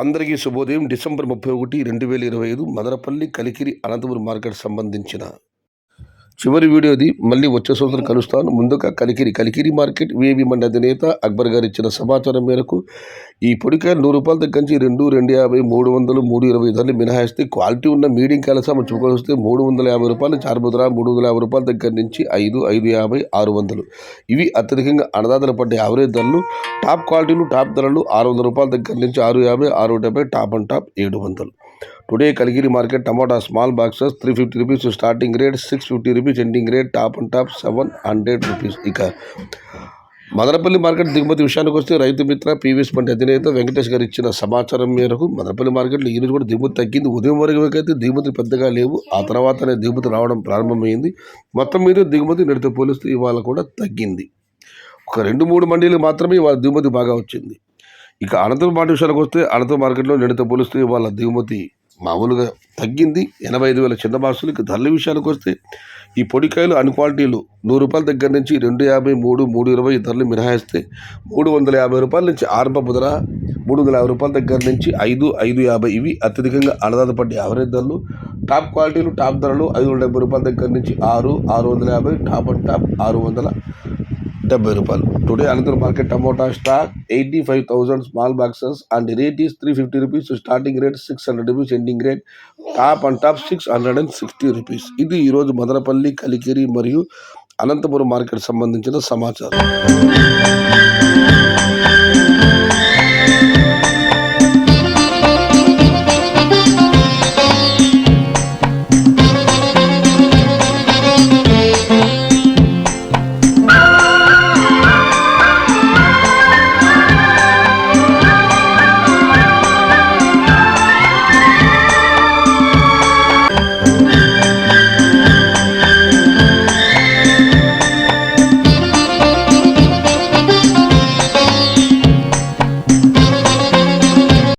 అందరికీ శుభోదయం. December 31, 2025 Madanapalle, Kalikiri, Anantapuram market సంబంధించిన చివరి వీడియోది. మళ్ళీ వచ్చే సంవత్సరం కలుస్తాను. ముందుగా కలికిరి మార్కెట్ విఐబి మండి అధినేత అక్బర్ గారు ఇచ్చిన సమాచారం మేరకు ఈ పొడికాయలు 100 రూపాయల దగ్గర నుంచి 2, 250, 300, 320 ధరలు మినహాయిస్తే క్వాలిటీ ఉన్న మీడియం కాయల సామాన్ చూసుకొస్తే 350 రూపాయలు, చార్ముద్ర 350 రూపాయల దగ్గర నుంచి 5, 550, 600. ఇవి అత్యధికంగా అన్నదాతలు పడ్డ యావరేజ్ ధరలు. టాప్ క్వాలిటీలు, టాప్ ధరలు 600 రూపాయల దగ్గర నుంచి 650, 670, top and top 700. Today Kaligiri market tomato small boxes 350 rupees starting rate, 650 rupees ending rate, top and top 700 rupees. ఇక మదనపల్లి మార్కెట్ దిగుమతి విషయానికి వస్తే రైతు మిత్ర పీవీఎస్ మండి అధినేత వెంకటేష్ గారు ఇచ్చిన సమాచారం మేరకు మదనపల్లి మార్కెట్లో ఈ రోజు కూడా దిగుమతి తగ్గింది. ఉదయం వరకు అయితే దిగుమతి పెద్దగా లేవు, ఆ తర్వాతనే దిగుమతి రావడం ప్రారంభమైంది. మొత్తం మీద దిగుమతి నిన్నటితో పోలిస్తే ఇవాళ కూడా తగ్గింది. ఒక 2-3 మండీలు మాత్రమే ఇవాళ దిగుమతి బాగా వచ్చింది. ఇక అనంతపురం మార్కెట్ విషయానికి వస్తే అనంతపురం మార్కెట్లో నిన్నటితో పోలిస్తే ఇవాళ దిగుమతి మామూలుగా తగ్గింది. 85,000 చిన్న బాక్సులు. ఇక ధరల విషయానికి వస్తే ఈ పొడికాయలు అన్ని క్వాలిటీలు 100 రూపాయల దగ్గర నుంచి 250, 3, 320 ధరలు మినహాయిస్తే 350 రూపాయల నుంచి ఆరంభపు ధర, 350 రూపాయల దగ్గర నుంచి 5, 550. ఇవి అత్యధికంగా అన్నదాత పడ్డ యావరేజ్ ధరలు. టాప్ క్వాలిటీలు, టాప్ ధరలు 570 రూపాయల దగ్గర నుంచి 6, 650, టాప్ అండ్ టాప్ 670 రూపాయలు. Today Anantapuram market tomato stock 85,000 small boxes and rate is 350 rupees starting rate, 600 rupees ending rate, top and top 660 rupees. ఇది ఈరోజు మదనపల్లి, కలికిరి మరియు అనంతపురం మార్కెట్ సంబంధించిన సమాచారం.